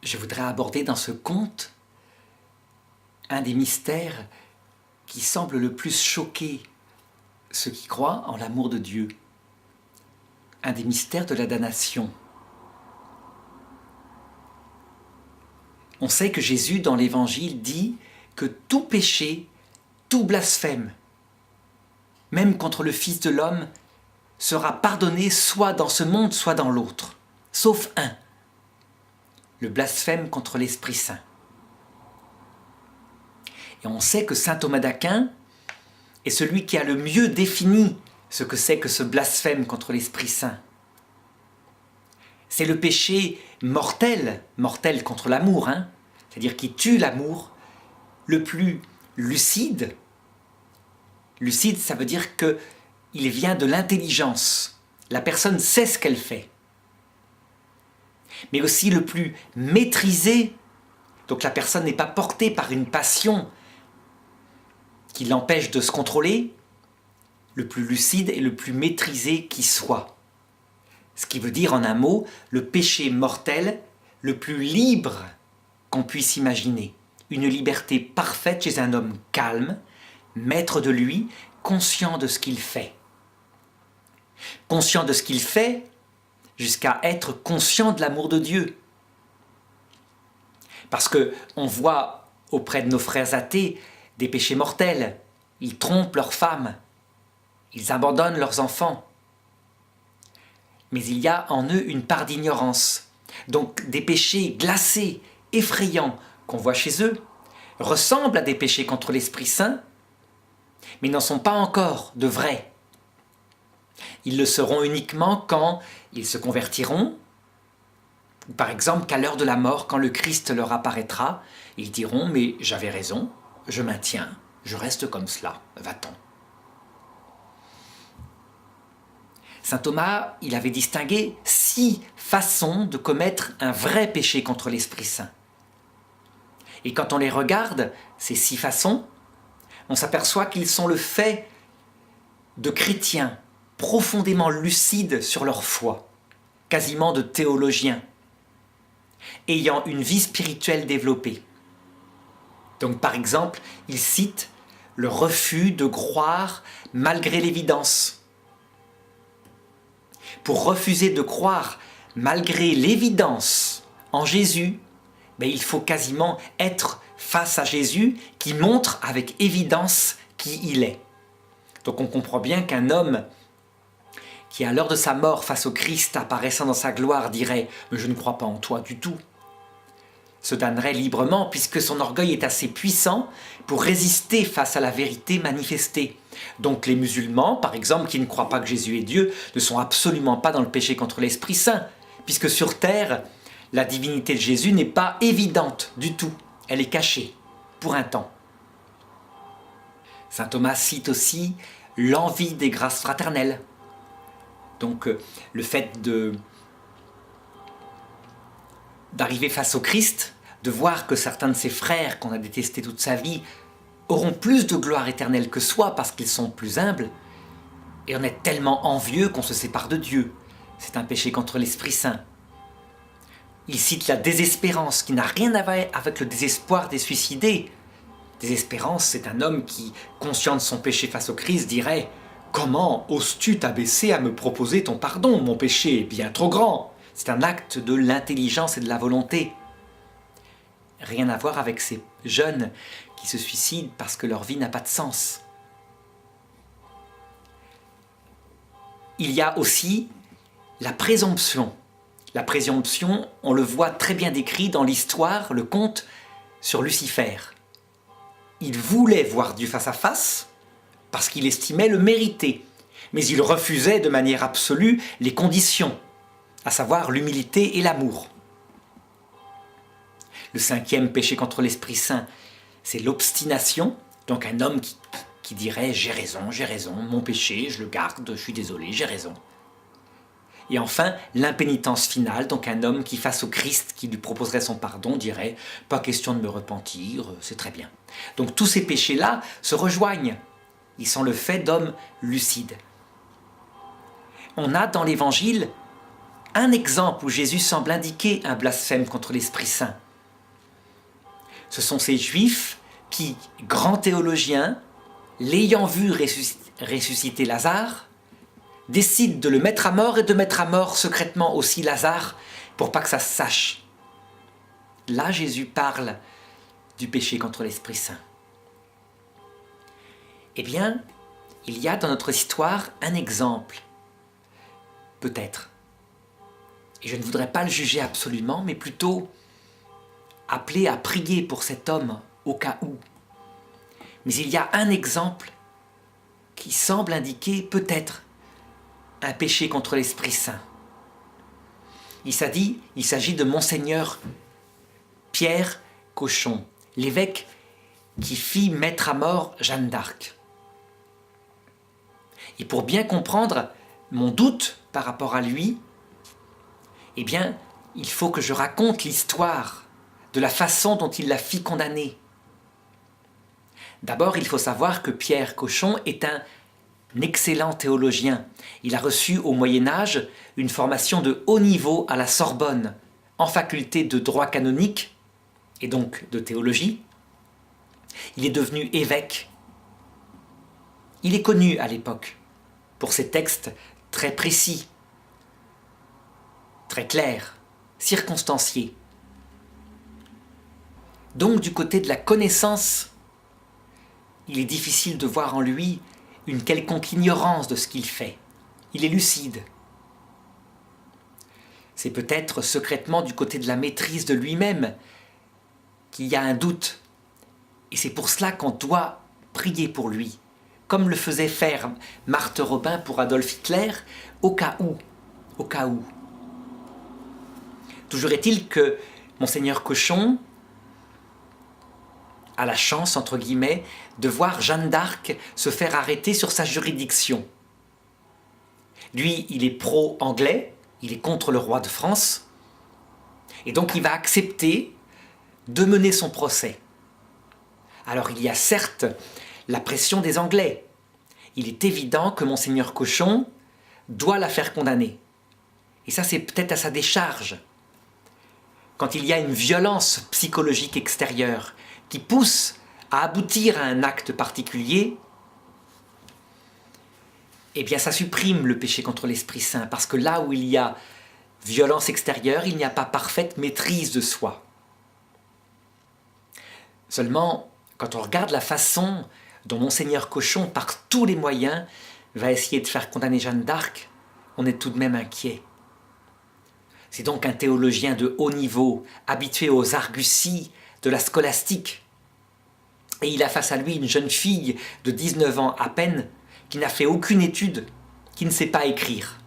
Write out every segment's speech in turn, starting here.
je voudrais aborder dans ce conte un des mystères qui semble le plus choquer ceux qui croient en l'amour de Dieu. Un des mystères de la damnation. On sait que Jésus, dans l'Évangile, dit que tout péché, tout blasphème, même contre le Fils de l'homme, sera pardonné soit dans ce monde, soit dans l'autre, sauf un, le blasphème contre l'Esprit Saint. Et on sait que saint Thomas d'Aquin est celui qui a le mieux défini ce que c'est que ce blasphème contre l'Esprit Saint. C'est le péché mortel, mortel contre l'amour, c'est-à-dire qui tue l'amour, le plus lucide. Lucide, ça veut dire qu'il vient de l'intelligence. La personne sait ce qu'elle fait. Mais aussi le plus maîtrisé, donc la personne n'est pas portée par une passion qui l'empêche de se contrôler, le plus lucide et le plus maîtrisé qui soit. Ce qui veut dire en un mot, le péché mortel le plus libre qu'on puisse imaginer. Une liberté parfaite chez un homme calme, maître de lui, conscient de ce qu'il fait. Conscient de ce qu'il fait jusqu'à être conscient de l'amour de Dieu. Parce qu'on voit auprès de nos frères athées des péchés mortels. Ils trompent leurs femmes, ils abandonnent leurs enfants. Mais il y a en eux une part d'ignorance. Donc des péchés glacés, effrayants qu'on voit chez eux ressemblent à des péchés contre l'Esprit Saint, mais n'en sont pas encore de vrais. Ils le seront uniquement quand ils se convertiront, ou par exemple qu'à l'heure de la mort, quand le Christ leur apparaîtra, ils diront « mais j'avais raison, je maintiens, je reste comme cela, va-t'en ». Saint Thomas, il avait distingué 6 façons de commettre un vrai péché contre l'Esprit Saint. Et quand on les regarde, ces 6 façons, on s'aperçoit qu'ils sont le fait de chrétiens profondément lucides sur leur foi, quasiment de théologiens, ayant une vie spirituelle développée. Donc par exemple, il cite le refus de croire malgré l'évidence. Pour refuser de croire malgré l'évidence en Jésus, il faut quasiment être face à Jésus qui montre avec évidence qui il est. Donc on comprend bien qu'un homme qui à l'heure de sa mort face au Christ apparaissant dans sa gloire dirait « mais je ne crois pas en toi du tout », se damnerait librement puisque son orgueil est assez puissant pour résister face à la vérité manifestée. Donc les musulmans, par exemple, qui ne croient pas que Jésus est Dieu, ne sont absolument pas dans le péché contre l'Esprit Saint, puisque sur terre, la divinité de Jésus n'est pas évidente du tout, elle est cachée, pour un temps. Saint Thomas cite aussi l'envie des grâces fraternelles. Donc le fait d'arriver face au Christ, de voir que certains de ses frères qu'on a détestés toute sa vie auront plus de gloire éternelle que soi parce qu'ils sont plus humbles, et on est tellement envieux qu'on se sépare de Dieu. C'est un péché contre l'Esprit Saint. Il cite la désespérance qui n'a rien à voir avec le désespoir des suicidés. Désespérance, c'est un homme qui, conscient de son péché face au Christ, dirait « Comment oses-tu t'abaisser à me proposer ton pardon? Mon péché est bien trop grand. » C'est un acte de l'intelligence et de la volonté. Rien à voir avec ces jeunes qui se suicident parce que leur vie n'a pas de sens. Il y a aussi la présomption. La présomption, on le voit très bien décrit dans l'histoire, le conte sur Lucifer. Il voulait voir Dieu face à face parce qu'il estimait le mériter, mais il refusait de manière absolue les conditions, à savoir l'humilité et l'amour. Le 5e péché contre l'Esprit Saint, c'est l'obstination, donc un homme qui dirait « j'ai raison, mon péché, je le garde, je suis désolé, j'ai raison ». Et enfin, l'impénitence finale, donc un homme qui face au Christ, qui lui proposerait son pardon, dirait « pas question de me repentir, c'est très bien ». Donc tous ces péchés-là se rejoignent, ils sont le fait d'hommes lucides. On a dans l'Évangile un exemple où Jésus semble indiquer un blasphème contre l'Esprit Saint. Ce sont ces Juifs qui, grands théologiens, l'ayant vu ressusciter Lazare, décident de le mettre à mort et de mettre à mort secrètement aussi Lazare pour pas que ça se sache. Là, Jésus parle du péché contre l'Esprit Saint. Eh bien, il y a dans notre histoire un exemple, peut-être. Et je ne voudrais pas le juger absolument, mais plutôt appeler à prier pour cet homme au cas où. Mais il y a un exemple qui semble indiquer peut-être un péché contre l'Esprit Saint. Il s'agit de Monseigneur Pierre Cochon, l'évêque qui fit mettre à mort Jeanne d'Arc. Et pour bien comprendre mon doute par rapport à lui, eh bien, il faut que je raconte l'histoire de la façon dont il la fit condamner. D'abord, il faut savoir que Pierre Cochon est un excellent théologien. Il a reçu au Moyen-Âge une formation de haut niveau à la Sorbonne, en faculté de droit canonique et donc de théologie. Il est devenu évêque. Il est connu à l'époque pour ses textes très précis, très clairs, circonstanciés. Donc du côté de la connaissance, il est difficile de voir en lui une quelconque ignorance de ce qu'il fait. Il est lucide. C'est peut-être secrètement du côté de la maîtrise de lui-même qu'il y a un doute. Et c'est pour cela qu'on doit prier pour lui, comme le faisait faire Marthe Robin pour Adolf Hitler, au cas où. Au cas où. Toujours est-il que Monseigneur Cochon a la chance, entre guillemets, de voir Jeanne d'Arc se faire arrêter sur sa juridiction. Lui, il est pro-anglais, il est contre le roi de France, et donc il va accepter de mener son procès. Alors il y a certes la pression des Anglais. Il est évident que Monseigneur Cochon doit la faire condamner. Et ça, c'est peut-être à sa décharge. Quand il y a une violence psychologique extérieure qui pousse à aboutir à un acte particulier, eh bien ça supprime le péché contre l'Esprit Saint, parce que là où il y a violence extérieure, il n'y a pas parfaite maîtrise de soi. Seulement, quand on regarde la façon dont Monseigneur Cochon, par tous les moyens, va essayer de faire condamner Jeanne d'Arc, on est tout de même inquiet. C'est donc un théologien de haut niveau, habitué aux arguties de la scolastique. Et il a face à lui une jeune fille de 19 ans à peine, qui n'a fait aucune étude, qui ne sait pas écrire.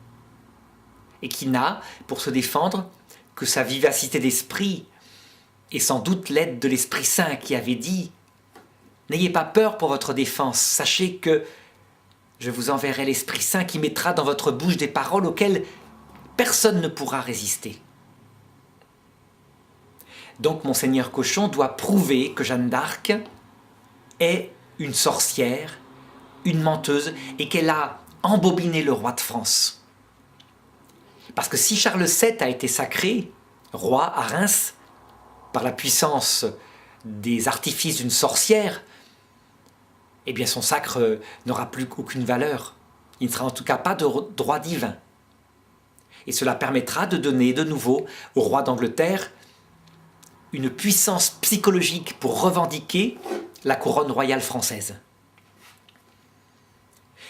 Et qui n'a, pour se défendre, que sa vivacité d'esprit, et sans doute l'aide de l'Esprit Saint qui avait dit « N'ayez pas peur pour votre défense, sachez que je vous enverrai l'Esprit Saint qui mettra dans votre bouche des paroles auxquelles personne ne pourra résister. » Donc Monseigneur Cochon doit prouver que Jeanne d'Arc est une sorcière, une menteuse, et qu'elle a embobiné le roi de France. Parce que si Charles VII a été sacré, roi à Reims, par la puissance des artifices d'une sorcière, eh bien son sacre n'aura plus aucune valeur. Il ne sera en tout cas pas de droit divin. Et cela permettra de donner de nouveau au roi d'Angleterre une puissance psychologique pour revendiquer la couronne royale française.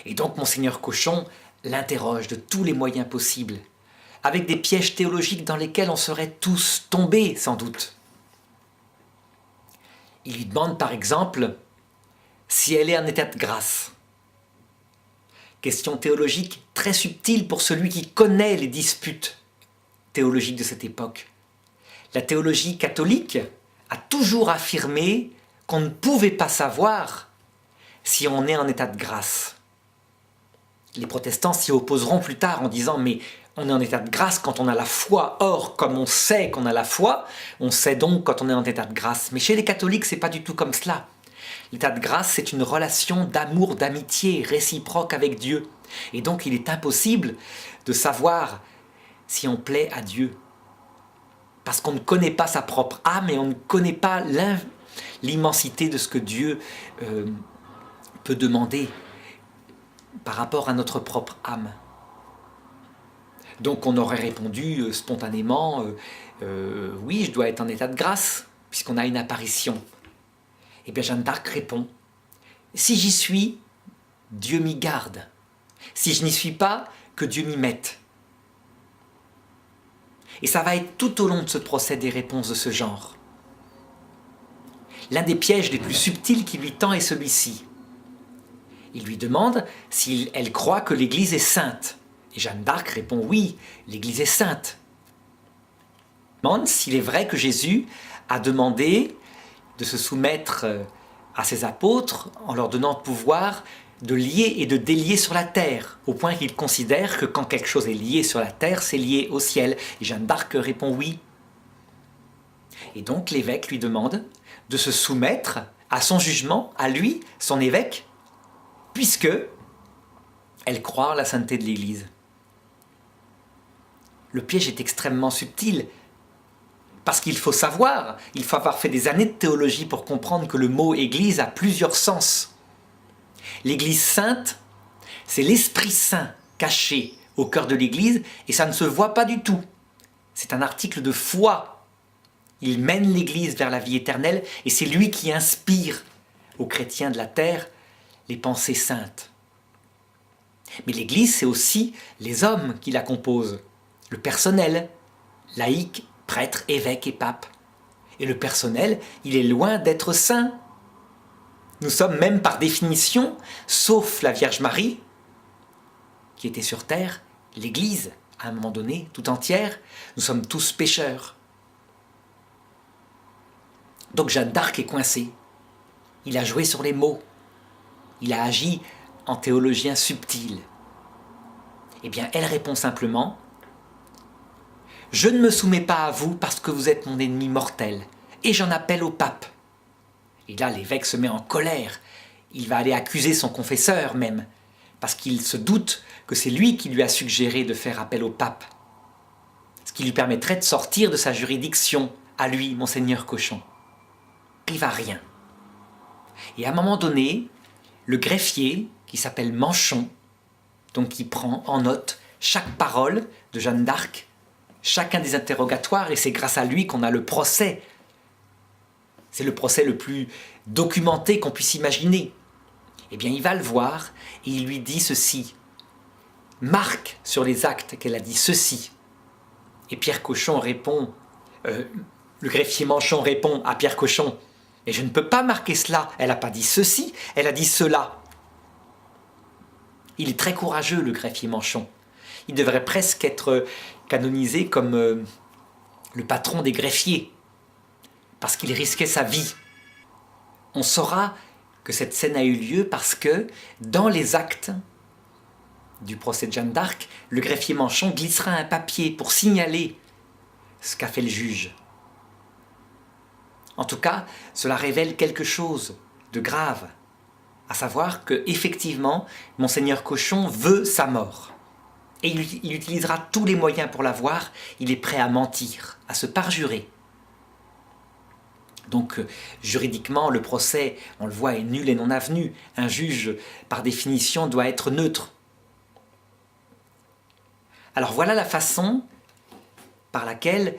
Et donc Monseigneur Cochon l'interroge de tous les moyens possibles, avec des pièges théologiques dans lesquels on serait tous tombés sans doute. Il lui demande par exemple si elle est en état de grâce. Question théologique très subtile pour celui qui connaît les disputes théologiques de cette époque. La théologie catholique a toujours affirmé qu'on ne pouvait pas savoir si on est en état de grâce. Les protestants s'y opposeront plus tard en disant « mais on est en état de grâce quand on a la foi. Or, comme on sait qu'on a la foi, on sait donc quand on est en état de grâce. » Mais chez les catholiques, c'est pas du tout comme cela. L'état de grâce, c'est une relation d'amour, d'amitié réciproque avec Dieu. Et donc, il est impossible de savoir si on plaît à Dieu. Parce qu'on ne connaît pas sa propre âme et on ne connaît pas l'immensité de ce que Dieu peut demander par rapport à notre propre âme. Donc on aurait répondu spontanément oui, je dois être en état de grâce, puisqu'on a une apparition. Eh bien Jeanne d'Arc répond, si j'y suis, Dieu m'y garde. Si je n'y suis pas, que Dieu m'y mette. Et ça va être tout au long de ce procès des réponses de ce genre. L'un des pièges les plus subtils qui lui tend est celui-ci. Il lui demande si elle croit que l'Église est sainte. Et Jeanne d'Arc répond oui, l'Église est sainte. Il demande s'il est vrai que Jésus a demandé de se soumettre à ses apôtres en leur donnant le pouvoir de lier et de délier sur la terre, au point qu'il considère que quand quelque chose est lié sur la terre, c'est lié au ciel. Et Jeanne d'Arc répond oui. Et donc l'évêque lui demande de se soumettre à son jugement, à lui, son évêque, puisque elle croit en la sainteté de l'Église. Le piège est extrêmement subtil, parce qu'il faut savoir, il faut avoir fait des années de théologie pour comprendre que le mot Église a plusieurs sens. L'Église sainte, c'est l'Esprit Saint caché au cœur de l'Église, et ça ne se voit pas du tout. C'est un article de foi. Il mène l'Église vers la vie éternelle, et c'est lui qui inspire aux chrétiens de la terre les pensées saintes. Mais l'Église, c'est aussi les hommes qui la composent, le personnel, laïcs, prêtres, évêques et papes. Et le personnel, il est loin d'être saint. Nous sommes même par définition, sauf la Vierge Marie, qui était sur terre, l'Église, à un moment donné, tout entière, nous sommes tous pécheurs. Donc Jeanne d'Arc est coincé. Il a joué sur les mots. Il a agi en théologien subtil. Eh bien, elle répond simplement « Je ne me soumets pas à vous parce que vous êtes mon ennemi mortel, et j'en appelle au pape. » Et là, l'évêque se met en colère. Il va aller accuser son confesseur même, parce qu'il se doute que c'est lui qui lui a suggéré de faire appel au pape, ce qui lui permettrait de sortir de sa juridiction, à lui, Monseigneur Cochon. Il va rien. Et à un moment donné, le greffier, qui s'appelle Manchon, donc qui prend en note chaque parole de Jeanne d'Arc, chacun des interrogatoires, et c'est grâce à lui qu'on a le procès. C'est le procès le plus documenté qu'on puisse imaginer. Eh bien, il va le voir et il lui dit ceci. Marque sur les actes qu'elle a dit ceci. Et Pierre Cochon répond, le greffier Manchon répond à Pierre Cochon, et je ne peux pas marquer cela, elle n'a pas dit ceci, elle a dit cela. Il est très courageux, le greffier Manchon. Il devrait presque être canonisé comme le patron des greffiers, parce qu'il risquait sa vie. On saura que cette scène a eu lieu parce que, dans les actes du procès de Jeanne d'Arc, le greffier Manchon glissera un papier pour signaler ce qu'a fait le juge. En tout cas, cela révèle quelque chose de grave, à savoir que, effectivement, Monseigneur Cochon veut sa mort. Et il utilisera tous les moyens pour l'avoir, il est prêt à mentir, à se parjurer. Donc, juridiquement, le procès, on le voit, est nul et non avenu. Un juge, par définition, doit être neutre. Alors voilà la façon par laquelle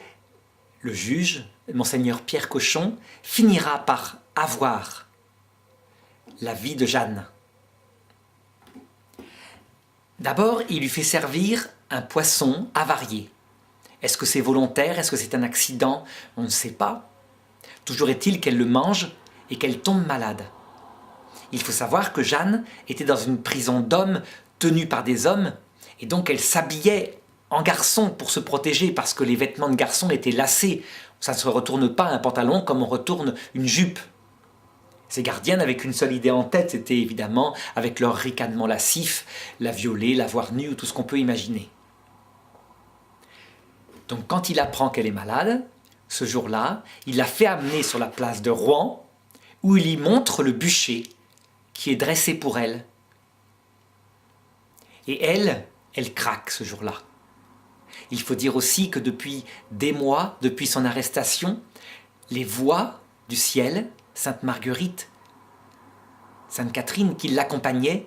le juge, Monseigneur Pierre Cochon, finira par avoir la vie de Jeanne. D'abord, il lui fait servir un poisson avarié. Est-ce que c'est volontaire? Est-ce que c'est un accident? On ne sait pas. Toujours est-il qu'elle le mange et qu'elle tombe malade. Il faut savoir que Jeanne était dans une prison d'hommes tenue par des hommes, et donc elle s'habillait en garçon pour se protéger parce que les vêtements de garçon étaient lacés. Ça ne se retourne pas un pantalon comme on retourne une jupe. Ces gardiens n'avaient qu'une seule idée en tête, c'était évidemment, avec leur ricanement lascif, la violer, la voir nue ou tout ce qu'on peut imaginer. Donc quand il apprend qu'elle est malade, ce jour-là, il la fait amener sur la place de Rouen, où il y montre le bûcher qui est dressé pour elle. Et elle craque ce jour-là. Il faut dire aussi que depuis des mois, depuis son arrestation, les voix du ciel, Sainte Marguerite, Sainte Catherine qui l'accompagnaient,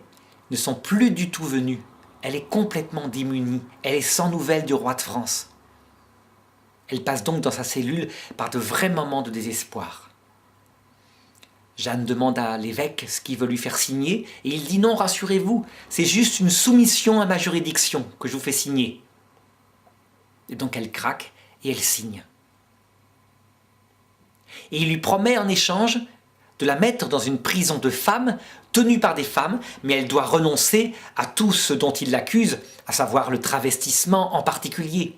ne sont plus du tout venues. Elle est complètement démunie, elle est sans nouvelles du roi de France. Elle passe donc dans sa cellule par de vrais moments de désespoir. Jeanne demande à l'évêque ce qu'il veut lui faire signer, et il dit non, rassurez-vous, c'est juste une soumission à ma juridiction que je vous fais signer. Et donc elle craque et elle signe. Et il lui promet en échange de la mettre dans une prison de femmes, tenue par des femmes, mais elle doit renoncer à tout ce dont il l'accuse, à savoir le travestissement en particulier.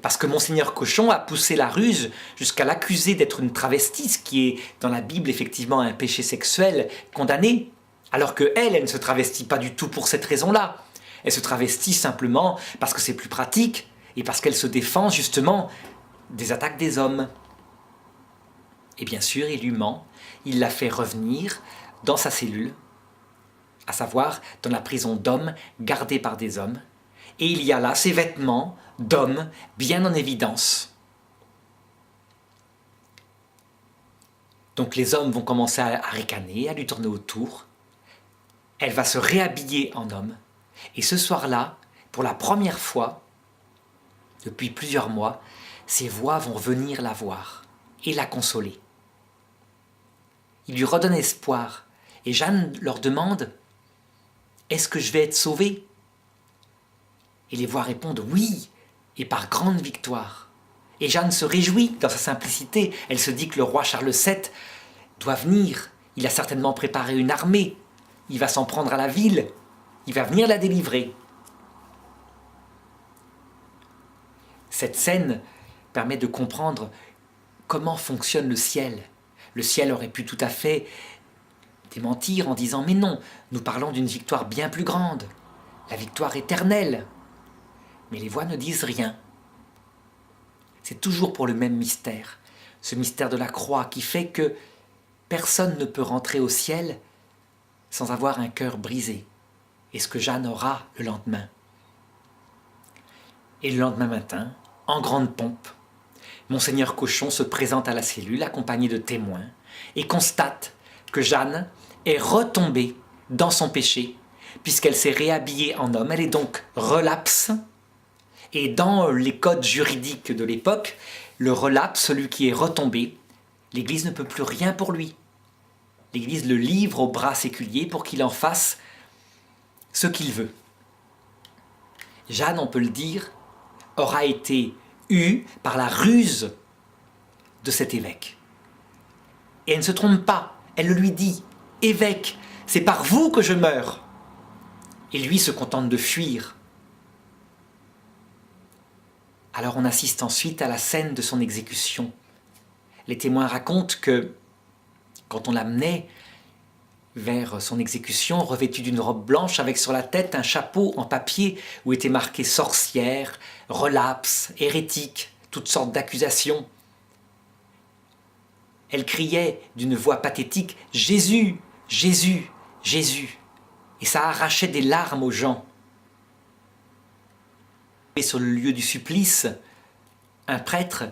Parce que Monseigneur Cochon a poussé la ruse jusqu'à l'accuser d'être une travestie, ce qui est dans la Bible effectivement un péché sexuel condamné, alors que elle ne se travestit pas du tout pour cette raison-là. Elle se travestit simplement parce que c'est plus pratique et parce qu'elle se défend justement des attaques des hommes. Et bien sûr, il lui ment, il la fait revenir dans sa cellule, à savoir dans la prison d'hommes gardée par des hommes, et il y a là ses vêtements d'homme bien en évidence. Donc les hommes vont commencer à ricaner, à lui tourner autour. Elle va se réhabiller en homme. Et ce soir-là, pour la première fois, depuis plusieurs mois, ses voix vont venir la voir et la consoler. Il lui redonne espoir. Et Jeanne leur demande « Est-ce que je vais être sauvée ?» Et les voix répondent « Oui !» et par grande victoire. Et Jeanne se réjouit dans sa simplicité. Elle se dit que le roi Charles VII doit venir. Il a certainement préparé une armée. Il va s'en prendre à la ville. Il va venir la délivrer. Cette scène permet de comprendre comment fonctionne le ciel. Le ciel aurait pu tout à fait démentir en disant « Mais non, nous parlons d'une victoire bien plus grande, la victoire éternelle. » Mais les voix ne disent rien. C'est toujours pour le même mystère, ce mystère de la croix qui fait que personne ne peut rentrer au ciel sans avoir un cœur brisé. Et ce que Jeanne aura le lendemain. Et le lendemain matin, en grande pompe, Monseigneur Cochon se présente à la cellule accompagné de témoins et constate que Jeanne est retombée dans son péché puisqu'elle s'est réhabillée en homme. Elle est donc relapse. Et dans les codes juridiques de l'époque, le relapse, celui qui est retombé, l'Église ne peut plus rien pour lui. L'Église le livre au bras séculier pour qu'il en fasse ce qu'il veut. Jeanne, on peut le dire, aura été eue par la ruse de cet évêque. Et elle ne se trompe pas, elle le lui dit « Évêque, c'est par vous que je meurs !» Et lui se contente de fuir. Alors on assiste ensuite à la scène de son exécution. Les témoins racontent que, quand on l'amenait vers son exécution, revêtu d'une robe blanche avec sur la tête un chapeau en papier où était marqué sorcière, relapse, hérétique, toutes sortes d'accusations. Elle criait d'une voix pathétique « Jésus, Jésus, Jésus !» Et ça arrachait des larmes aux gens. Et sur le lieu du supplice, un prêtre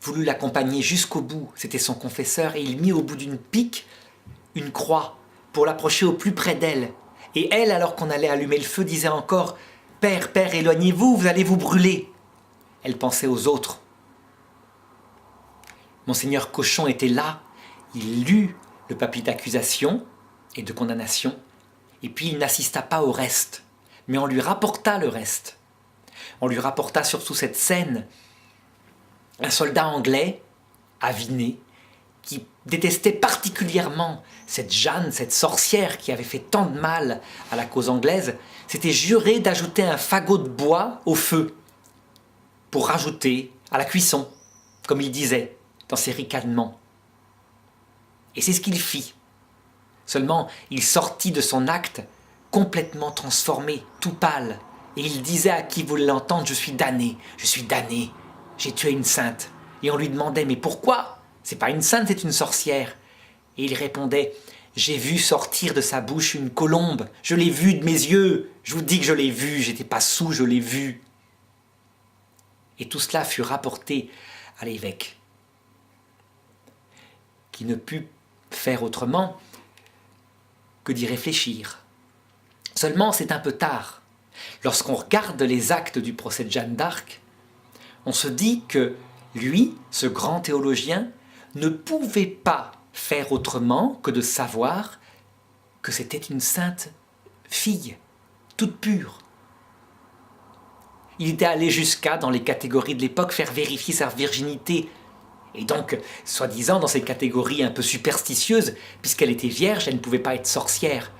voulut l'accompagner jusqu'au bout, c'était son confesseur, et il mit au bout d'une pique une croix pour l'approcher au plus près d'elle. Et elle, alors qu'on allait allumer le feu, disait encore « Père, Père, éloignez-vous, vous allez vous brûler !» Elle pensait aux autres. Monseigneur Cochon était là, il lut le papier d'accusation et de condamnation, et puis il n'assista pas au reste, mais on lui rapporta le reste. On lui rapporta surtout cette scène, un soldat anglais, aviné, qui détestait particulièrement cette Jeanne, cette sorcière qui avait fait tant de mal à la cause anglaise, s'était juré d'ajouter un fagot de bois au feu pour rajouter à la cuisson, comme il disait dans ses ricanements. Et c'est ce qu'il fit. Seulement, il sortit de son acte complètement transformé, tout pâle, et il disait à qui voulait l'entendre « Je suis damné, j'ai tué une sainte ». Et on lui demandait « Mais pourquoi ? C'est pas une sainte, c'est une sorcière ». Et il répondait « J'ai vu sortir de sa bouche une colombe, je l'ai vue de mes yeux, je vous dis que je l'ai vue, j'étais pas saoul, je l'ai vue ». Et tout cela fut rapporté à l'évêque, qui ne put faire autrement que d'y réfléchir. Seulement, c'est un peu tard. Lorsqu'on regarde les actes du procès de Jeanne d'Arc, on se dit que lui, ce grand théologien, ne pouvait pas faire autrement que de savoir que c'était une sainte fille, toute pure. Il était allé jusqu'à, dans les catégories de l'époque, faire vérifier sa virginité. Et donc, soi-disant, dans ces catégories un peu superstitieuses, puisqu'elle était vierge, elle ne pouvait pas être sorcière.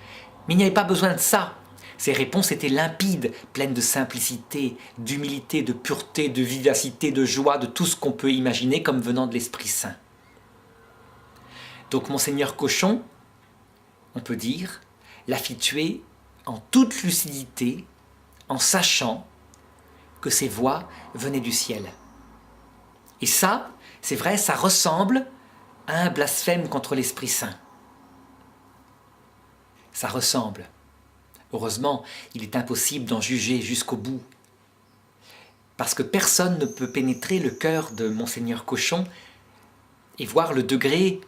Mais il n'y avait pas besoin de ça. Ses réponses étaient limpides, pleines de simplicité, d'humilité, de pureté, de vivacité, de joie, de tout ce qu'on peut imaginer comme venant de l'Esprit Saint. Donc Monseigneur Cochon, on peut dire, l'a fit tuer en toute lucidité, en sachant que ses voix venaient du ciel. Et ça, c'est vrai, ça ressemble à un blasphème contre l'Esprit Saint. Ça ressemble. Heureusement, il est impossible d'en juger jusqu'au bout. Parce que personne ne peut pénétrer le cœur de Monseigneur Cochon et voir le degré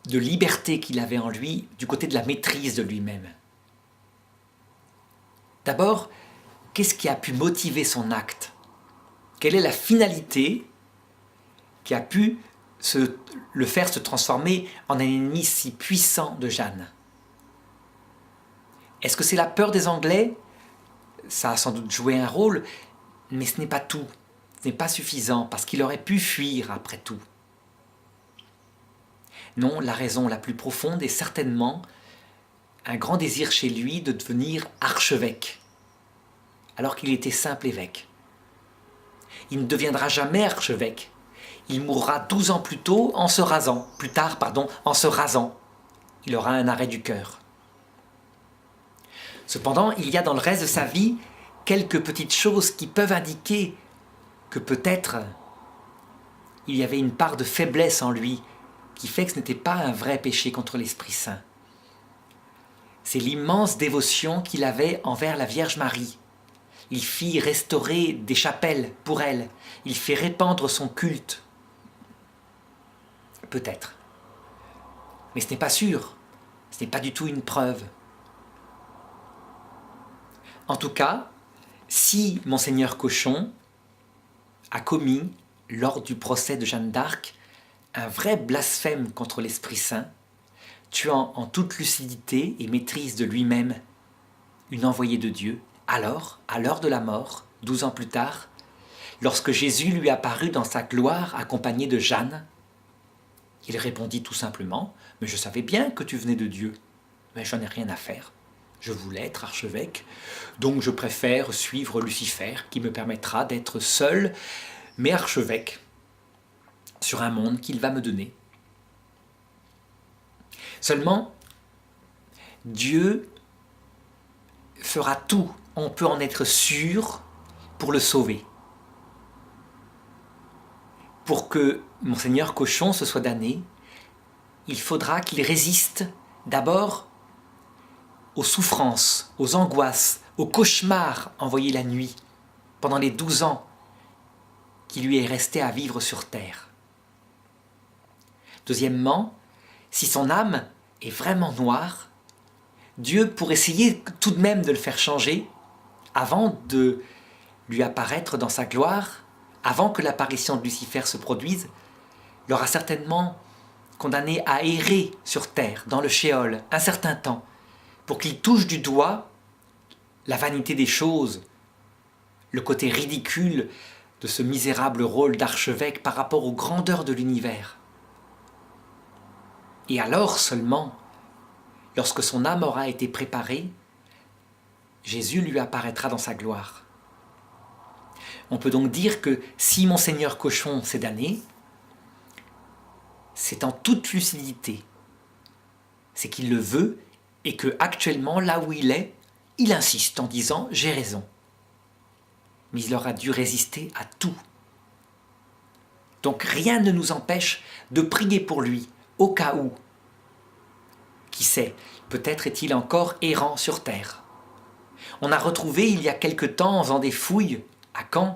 de liberté qu'il avait en lui du côté de la maîtrise de lui-même. D'abord, qu'est-ce qui a pu motiver son acte? Quelle est la finalité qui a pu le faire se transformer en un ennemi si puissant de Jeanne? Est-ce que c'est la peur des Anglais? Ça a sans doute joué un rôle, mais ce n'est pas tout. Ce n'est pas suffisant, parce qu'il aurait pu fuir après tout. Non, la raison la plus profonde est certainement un grand désir chez lui de devenir archevêque, alors qu'il était simple évêque. Il ne deviendra jamais archevêque. Il mourra 12 ans plus tôt en se rasant, en se rasant. Il aura un arrêt du cœur. Cependant, il y a dans le reste de sa vie quelques petites choses qui peuvent indiquer que peut-être il y avait une part de faiblesse en lui qui fait que ce n'était pas un vrai péché contre l'Esprit Saint. C'est l'immense dévotion qu'il avait envers la Vierge Marie. Il fit restaurer des chapelles pour elle. Il fit répandre son culte. Peut-être. Mais ce n'est pas sûr. Ce n'est pas du tout une preuve. En tout cas, si Monseigneur Cochon a commis, lors du procès de Jeanne d'Arc, un vrai blasphème contre l'Esprit Saint, tuant en toute lucidité et maîtrise de lui-même une envoyée de Dieu, alors, à l'heure de la mort, 12 ans plus tard, lorsque Jésus lui apparut dans sa gloire accompagné de Jeanne, il répondit tout simplement « Mais je savais bien que tu venais de Dieu, mais j'en ai rien à faire. Je voulais être archevêque, donc je préfère suivre Lucifer qui me permettra d'être seul, mais archevêque, sur un monde qu'il va me donner. » Seulement, Dieu fera tout, on peut en être sûr, pour le sauver. Pour que Monseigneur Cochon se soit damné, il faudra qu'il résiste d'abord aux souffrances, aux angoisses, aux cauchemars envoyés la nuit, pendant les 12 ans qui lui est resté à vivre sur terre. Deuxièmement, si son âme est vraiment noire, Dieu, pour essayer tout de même de le faire changer, avant de lui apparaître dans sa gloire, avant que l'apparition de Lucifer se produise, l'aura certainement condamné à errer sur terre, dans le shéol, un certain temps, pour qu'il touche du doigt la vanité des choses, le côté ridicule de ce misérable rôle d'archevêque par rapport aux grandeurs de l'univers. Et alors seulement, lorsque son âme aura été préparée, Jésus lui apparaîtra dans sa gloire. On peut donc dire que si Monseigneur Cochon s'est damné, c'est en toute lucidité. C'est qu'il le veut et que actuellement, là où il insiste en disant « j'ai raison ». Mais il aura dû résister à tout. Donc rien ne nous empêche de prier pour lui, au cas où. Qui sait, peut-être est-il encore errant sur terre. On a retrouvé il y a quelque temps, en faisant des fouilles à Caen,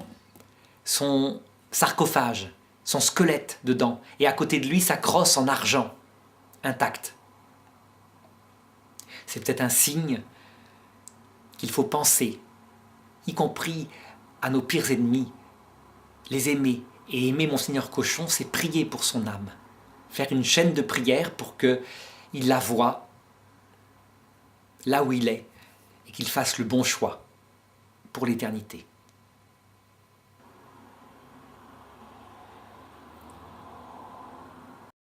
son sarcophage, son squelette dedans, et à côté de lui sa crosse en argent, intacte. C'est peut-être un signe qu'il faut penser, y compris à nos pires ennemis, les aimer. Et aimer Monseigneur Cochon, c'est prier pour son âme. Faire une chaîne de prière pour qu'il la voie là où il est et qu'il fasse le bon choix pour l'éternité.